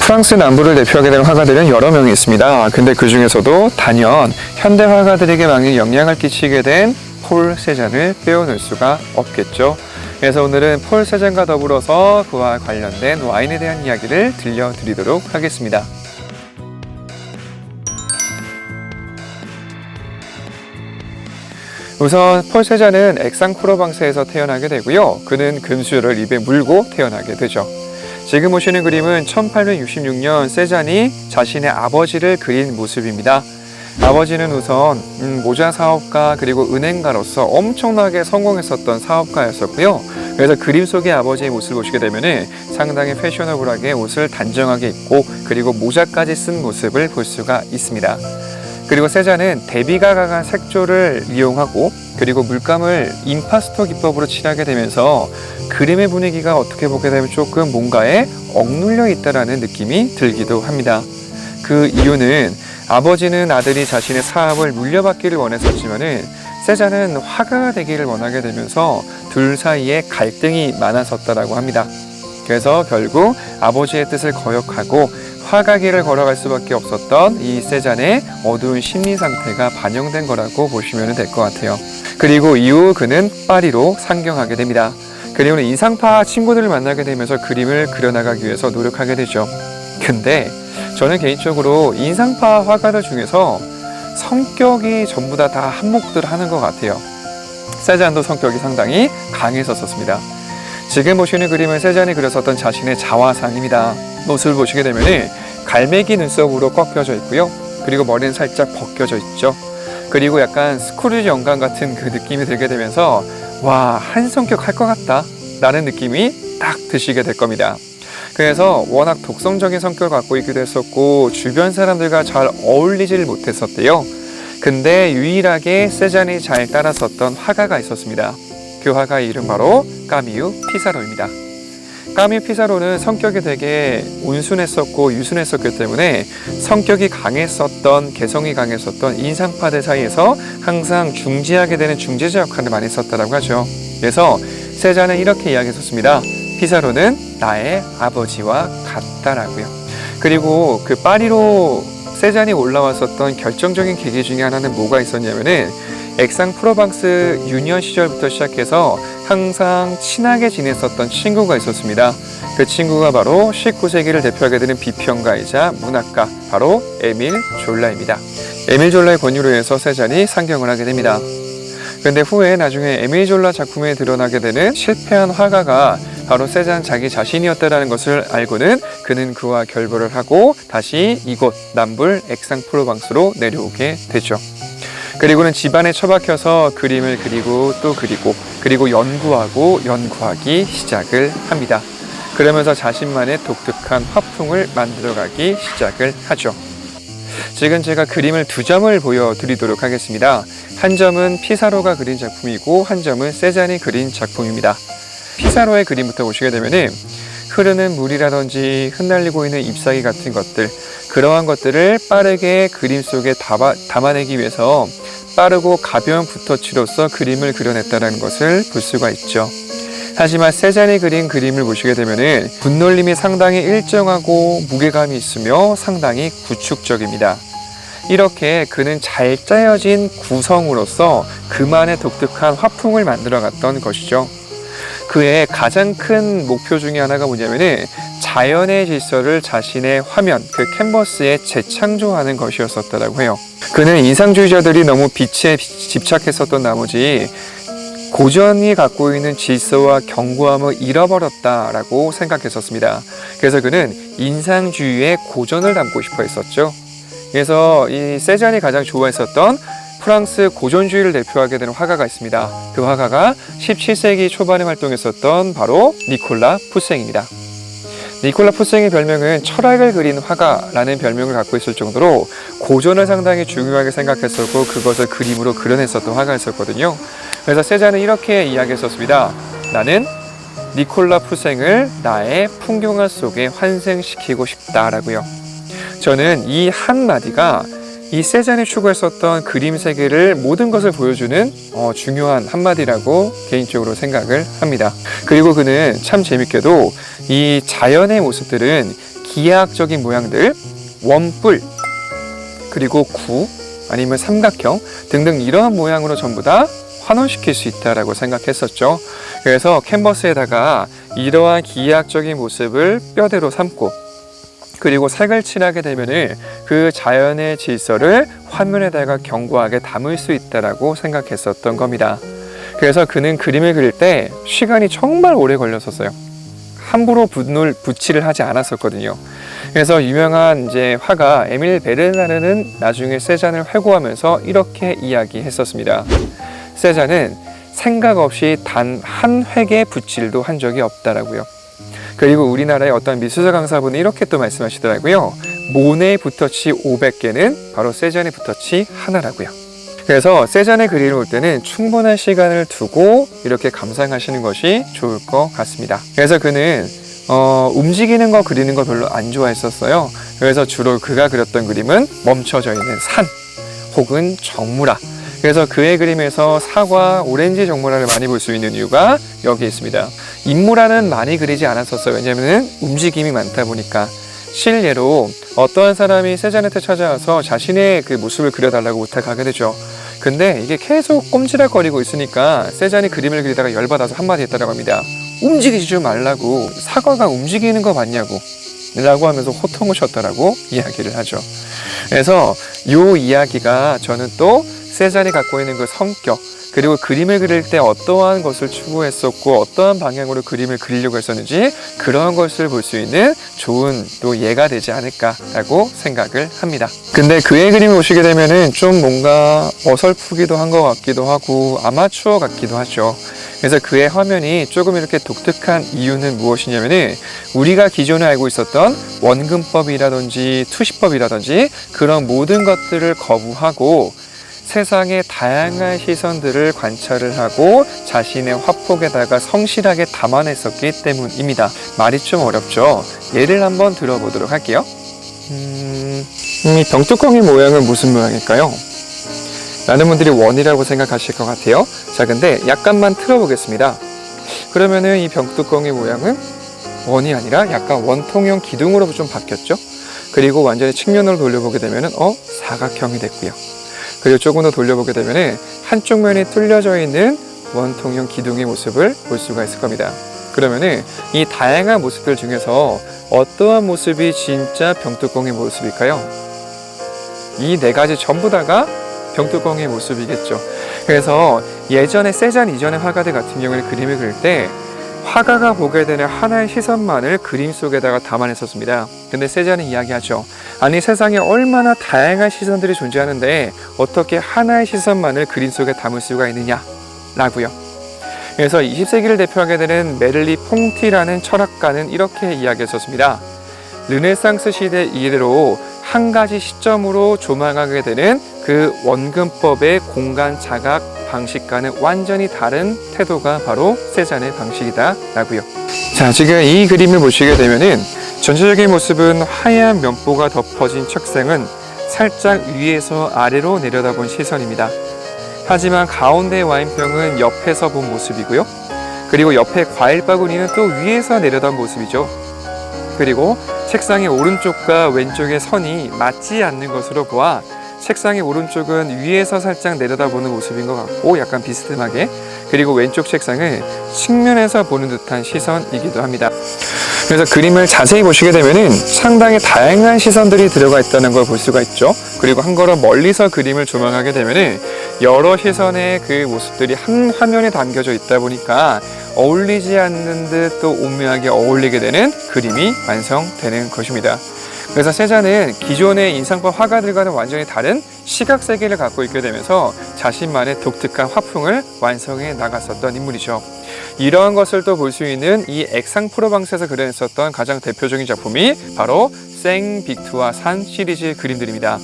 프랑스 남부를 대표하게 되는 화가들은 여러 명이 있습니다. 근데 그 중에서도 단연 현대 화가들에게 많은 영향을 끼치게 된 폴 세잔을 빼어놓을 수가 없겠죠. 그래서 오늘은 폴 세잔과 더불어서 그와 관련된 와인에 대한 이야기를 들려드리도록 하겠습니다. 우선 폴 세잔은 액상프로방스에서 태어나게 되고요. 그는 금수저를 입에 물고 태어나게 되죠. 지금 보시는 그림은 1866년 세잔이 자신의 아버지를 그린 모습입니다. 아버지는 우선 모자 사업가 그리고 은행가로서 엄청나게 성공했었던 사업가였었고요. 그래서 그림 속의 아버지의 모습을 보시게 되면 상당히 패셔너블하게 옷을 단정하게 입고 그리고 모자까지 쓴 모습을 볼 수가 있습니다. 그리고 세잔은 대비가 강한 색조를 이용하고 그리고 물감을 임파스토 기법으로 칠하게 되면서 그림의 분위기가 어떻게 보게 되면 조금 뭔가에 억눌려 있다라는 느낌이 들기도 합니다. 그 이유는 아버지는 아들이 자신의 사업을 물려받기를 원했었지만은 세잔은 화가가 되기를 원하게 되면서 둘 사이에 갈등이 많았었다라고 합니다. 그래서 결국 아버지의 뜻을 거역하고 화가길을 걸어갈 수밖에 없었던 이 세잔의 어두운 심리 상태가 반영된 거라고 보시면 될 것 같아요. 그리고 이후 그는 파리로 상경하게 됩니다. 그리고는 인상파 친구들을 만나게 되면서 그림을 그려나가기 위해서 노력하게 되죠. 근데 저는 개인적으로 인상파 화가들 중에서 성격이 전부 다 한몫들 하는 것 같아요. 세잔도 성격이 상당히 강했었습니다. 지금 보시는 그림은 세잔이 그렸었던 자신의 자화상입니다. 모습을 보시게 되면 갈매기 눈썹으로 꺾여져 있고요. 그리고 머리는 살짝 벗겨져 있죠. 그리고 약간 스크루지 영감 같은 그 느낌이 들게 되면서 와, 한 성격 할 것 같다 라는 느낌이 딱 드시게 될 겁니다. 그래서 워낙 독성적인 성격을 갖고 있기도 했었고 주변 사람들과 잘 어울리질 못했었대요. 근데 유일하게 세잔이 잘 따랐었던 화가가 있었습니다. 그 화가의 이름 바로 까미유 피사로입니다. 까미유 피사로는 성격이 되게 온순했었고 유순했었기 때문에 성격이 강했었던, 개성이 강했었던 인상파들 사이에서 항상 중재하게 되는 중재자 역할을 많이 했었다고 하죠. 그래서 세잔은 이렇게 이야기했었습니다. 피사로는 나의 아버지와 같다라고요. 그리고 그 파리로 세잔이 올라왔었던 결정적인 계기 중에 하나는 뭐가 있었냐면은 액상프로방스 유년 시절부터 시작해서 항상 친하게 지냈었던 친구가 있었습니다. 그 친구가 바로 19세기를 대표하게 되는 비평가이자 문학가 바로 에밀 졸라입니다. 에밀 졸라의 권유로 해서 세잔이 상경을 하게 됩니다. 그런데 후에 나중에 에밀 졸라 작품에 드러나게 되는 실패한 화가가 바로 세잔 자기 자신이었다는 것을 알고는 그는 그와 결별을 하고 다시 이곳 남불 액상프로방스로 내려오게 되죠. 그리고는 집안에 처박혀서 그림을 그리고 또 그리고 연구하고 연구하기 시작을 합니다. 그러면서 자신만의 독특한 화풍을 만들어가기 시작을 하죠. 지금 제가 그림을 두 점을 보여드리도록 하겠습니다. 한 점은 피사로가 그린 작품이고 한 점은 세잔이 그린 작품입니다. 피사로의 그림부터 보시게 되면은 흐르는 물이라든지 흩날리고 있는 잎사귀 같은 것들, 그러한 것들을 빠르게 그림 속에 담아내기 위해서 빠르고 가벼운 붓터치로서 그림을 그려냈다는 것을 볼 수가 있죠. 하지만 세잔이 그린 그림을 보시게 되면은 붓놀림이 상당히 일정하고 무게감이 있으며 상당히 구축적입니다. 이렇게 그는 잘 짜여진 구성으로서 그만의 독특한 화풍을 만들어갔던 것이죠. 그의 가장 큰 목표 중에 하나가 뭐냐면은 자연의 질서를 자신의 화면, 그 캔버스에 재창조하는 것이었었다고 해요. 그는 인상주의자들이 너무 빛에 집착했었던 나머지 고전이 갖고 있는 질서와 견고함을 잃어버렸다라고 생각했었습니다. 그래서 그는 인상주의의 고전을 담고 싶어 했었죠. 그래서 이 세잔이 가장 좋아했었던 프랑스 고전주의를 대표하게 되는 화가가 있습니다. 그 화가가 17세기 초반에 활동했었던 바로 니콜라 푸생입니다. 니콜라 푸생의 별명은 철학을 그린 화가라는 별명을 갖고 있을 정도로 고전을 상당히 중요하게 생각했었고 그것을 그림으로 그려냈었던 화가였었거든요. 그래서 세잔은 이렇게 이야기했었습니다. 나는 니콜라 푸생을 나의 풍경화 속에 환생시키고 싶다라고요. 저는 이 한마디가 이 세잔이 추구했었던 그림 세계를 모든 것을 보여주는 중요한 한마디라고 개인적으로 생각을 합니다. 그리고 그는 참 재밌게도 이 자연의 모습들은 기하학적인 모양들, 원뿔, 그리고 구, 아니면 삼각형 등등 이러한 모양으로 전부 다 환원시킬 수 있다라고 생각했었죠. 그래서 캔버스에다가 이러한 기하학적인 모습을 뼈대로 삼고, 그리고 색을 칠하게 되면은 그 자연의 질서를 화면에다가 견고하게 담을 수 있다라고 생각했었던 겁니다. 그래서 그는 그림을 그릴 때 시간이 정말 오래 걸렸었어요. 함부로 붓을 붓칠을 하지 않았었거든요. 그래서 유명한 이제 화가 에밀 베르나르는 나중에 세잔을 회고하면서 이렇게 이야기했었습니다. 세잔은 생각 없이 단 한 획의 붓질도 한 적이 없다라고요. 그리고 우리나라의 어떤 미술사 강사분이 이렇게 또 말씀하시더라고요. 모네의 붓터치 500개는 바로 세잔의 붓터치 하나라고요. 그래서 세잔의 그림을 볼 때는 충분한 시간을 두고 이렇게 감상하시는 것이 좋을 것 같습니다. 그래서 그는 움직이는 거 그리는 거 별로 안 좋아했었어요. 그래서 주로 그가 그렸던 그림은 멈춰져 있는 산 혹은 정무라. 그래서 그의 그림에서 사과, 오렌지 정무라를 많이 볼 수 있는 이유가 여기에 있습니다. 인물화는 많이 그리지 않았었어요. 왜냐하면 움직임이 많다 보니까. 실례로 어떠한 사람이 세잔한테 찾아와서 자신의 그 모습을 그려달라고 부탁하게 되죠. 근데 이게 계속 꼼지락거리고 있으니까 세잔이 그림을 그리다가 열받아서 한마디 했다고 합니다. 움직이지 좀 말라고, 사과가 움직이는 거 맞냐고 라고 하면서 호통을 쳤다라고 이야기를 하죠. 그래서 이 이야기가 저는 또 세잔이 갖고 있는 그 성격, 그리고 그림을 그릴 때 어떠한 것을 추구했었고 어떠한 방향으로 그림을 그리려고 했었는지 그런 것을 볼 수 있는 좋은 또 예가 되지 않을까라고 생각을 합니다. 근데 그의 그림을 보시게 되면은 좀 뭔가 어설프기도 한 것 같기도 하고 아마추어 같기도 하죠. 그래서 그의 화면이 조금 이렇게 독특한 이유는 무엇이냐면은 우리가 기존에 알고 있었던 원근법이라든지 투시법이라든지 그런 모든 것들을 거부하고 세상의 다양한 시선들을 관찰을 하고 자신의 화폭에다가 성실하게 담아냈었기 때문입니다. 말이 좀 어렵죠? 예를 한번 들어보도록 할게요. 이 병뚜껑이 모양은 무슨 모양일까요? 많은 분들이 원이라고 생각하실 것 같아요. 자, 근데 약간만 틀어보겠습니다. 그러면은 이 병뚜껑의 모양은 원이 아니라 약간 원통형 기둥으로 좀 바뀌었죠? 그리고 완전히 측면으로 돌려보게 되면은 사각형이 됐고요. 그리고 조금 더 돌려보게 되면 한쪽 면이 뚫려져 있는 원통형 기둥의 모습을 볼 수가 있을 겁니다. 그러면은 이 다양한 모습들 중에서 어떠한 모습이 진짜 병뚜껑의 모습일까요? 이 네 가지 전부 다가 병뚜껑의 모습이겠죠. 그래서 예전에 세잔 이전의 화가들 같은 경우는 그림을 그릴 때 화가가 보게 되는 하나의 시선만을 그림 속에다가 담아냈었습니다. 근데 세잔은 이야기하죠. 아니, 세상에 얼마나 다양한 시선들이 존재하는데 어떻게 하나의 시선만을 그림 속에 담을 수가 있느냐 라고요. 그래서 20세기를 대표하게 되는 메를리 퐁티라는 철학가는 이렇게 이야기했었습니다. 르네상스 시대 이래로 한 가지 시점으로 조망하게 되는 그 원근법의 공간 자각 방식과는 완전히 다른 태도가 바로 세잔의 방식이다 라고요. 자, 지금 이 그림을 보시게 되면은 전체적인 모습은 하얀 면보가 덮어진 책상은 살짝 위에서 아래로 내려다본 시선입니다. 하지만 가운데 와인병은 옆에서 본 모습이고요. 그리고 옆에 과일 바구니는 또 위에서 내려다본 모습이죠. 그리고 책상의 오른쪽과 왼쪽의 선이 맞지 않는 것으로 보아 책상의 오른쪽은 위에서 살짝 내려다보는 모습인 것 같고 약간 비스듬하게, 그리고 왼쪽 책상은 측면에서 보는 듯한 시선이기도 합니다. 그래서 그림을 자세히 보시게 되면은 상당히 다양한 시선들이 들어가 있다는 걸 볼 수가 있죠. 그리고 한 걸음 멀리서 그림을 조망하게 되면은 여러 시선의 그 모습들이 한 화면에 담겨져 있다 보니까 어울리지 않는 듯 또 오묘하게 어울리게 되는 그림이 완성되는 것입니다. 그래서 세잔은 기존의 인상파 화가들과는 완전히 다른 시각 세계를 갖고 있게 되면서 자신만의 독특한 화풍을 완성해 나갔었던 인물이죠. 이러한 것을 또 볼 수 있는 이 액상프로방스에서 그려냈었던 가장 대표적인 작품이 바로 생빅투아 산 시리즈 그림들입니다.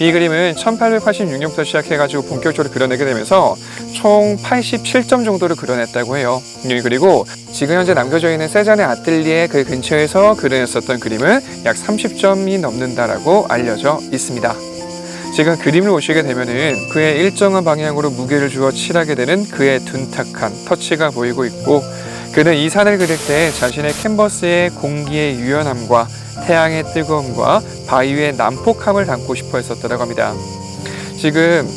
이 그림은 1886년부터 시작해가지고 본격적으로 그려내게 되면서 총 87점 정도를 그려냈다고 해요. 그리고 지금 현재 남겨져 있는 세잔의 아틀리에 그 근처에서 그려냈었던 그림은 약 30점이 넘는다라고 알려져 있습니다. 지금 그림을 보시게 되면은 그의 일정한 방향으로 무게를 주어 칠하게 되는 그의 둔탁한 터치가 보이고 있고, 그는 이 산을 그릴 때 자신의 캔버스에 공기의 유연함과 태양의 뜨거움과 바위의 난폭함을 담고 싶어 했었다고 합니다. 지금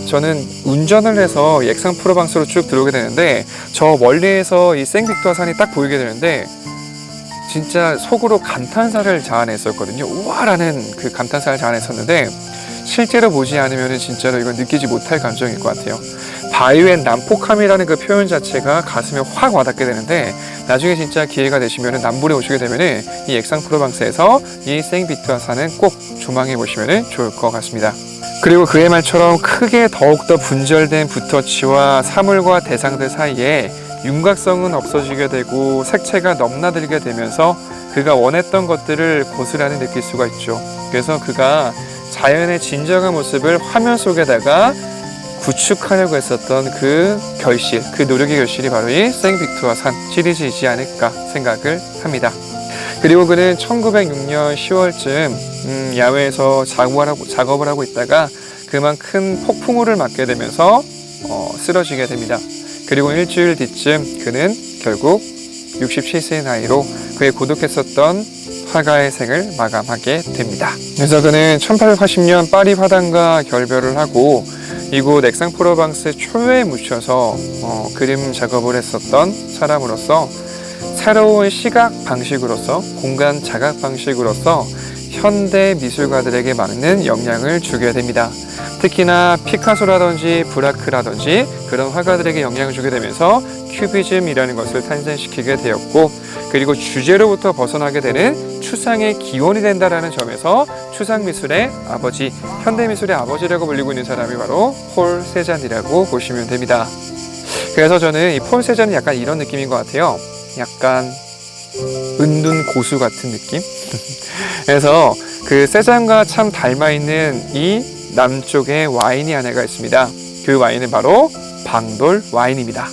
저는 운전을 해서 이 액상 프로방스로 쭉 들어오게 되는데 저 멀리에서 이 생빅투아 산이 딱 보이게 되는데 진짜 속으로 감탄사를 자아냈었거든요. 우와라는 그 감탄사를 자아냈었는데 실제로 보지 않으면 진짜로 이건 느끼지 못할 감정일 것 같아요. 바위의 난폭함이라는 그 표현 자체가 가슴에 확 와닿게 되는데 나중에 진짜 기회가 되시면 남부에 오시게 되면 이 액상 프로방스에서 이 생빅투아 산은 꼭 조망해 보시면 좋을 것 같습니다. 그리고 그의 말처럼 크게 더욱더 분절된 붓터치와 사물과 대상들 사이에 윤곽성은 없어지게 되고 색채가 넘나들게 되면서 그가 원했던 것들을 고스란히 느낄 수가 있죠. 그래서 그가 자연의 진정한 모습을 화면 속에다가 구축하려고 했었던 그 결실, 그 노력의 결실이 바로 이 생빅투아 산 시리즈이지 않을까 생각을 합니다. 그리고 그는 1906년 10월쯤 야외에서 작업을 하고 있다가 그만 큰 폭풍우를 맞게 되면서 쓰러지게 됩니다. 그리고 일주일 뒤쯤 그는 결국 67세의 나이로 그의 고독했었던 화가의 생을 마감하게 됩니다. 그래서 그는 1880년 파리 화단과 결별을 하고 이곳 액상 프로방스 초유에 묻혀서 그림 작업을 했었던 사람으로서 새로운 시각 방식으로서 공간 자각 방식으로서 현대 미술가들에게 많은 영향을 주게 됩니다. 특히나 피카소라든지 브라크라든지 그런 화가들에게 영향을 주게 되면서 큐비즘이라는 것을 탄생시키게 되었고 그리고 주제로부터 벗어나게 되는 추상의 기원이 된다는 점에서 추상미술의 아버지, 현대미술의 아버지라고 불리고 있는 사람이 바로 폴 세잔이라고 보시면 됩니다. 그래서 저는 이 폴 세잔은 약간 이런 느낌인 것 같아요. 약간 은둔 고수 같은 느낌? 그래서 그 세잔과 참 닮아있는 이 남쪽에 와인이 하나가 있습니다. 그 와인은 바로 방돌 와인입니다.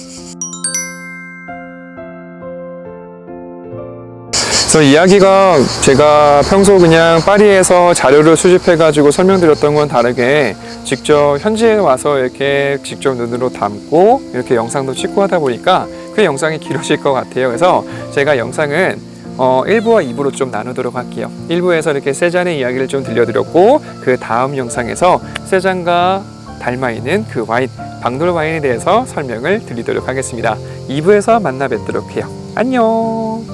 그래서 이야기가 제가 평소 그냥 파리에서 자료를 수집해가지고 설명드렸던 건 다르게 직접 현지에 와서 이렇게 직접 눈으로 담고 이렇게 영상도 찍고 하다 보니까 그 영상이 길어질 것 같아요. 그래서 제가 영상은 1부와 2부로 좀 나누도록 할게요. 1부에서 이렇게 세잔의 이야기를 좀 들려드렸고 그 다음 영상에서 세잔과 닮아있는 그 와인, 방돌 와인에 대해서 설명을 드리도록 하겠습니다. 2부에서 만나 뵙도록 해요. 안녕.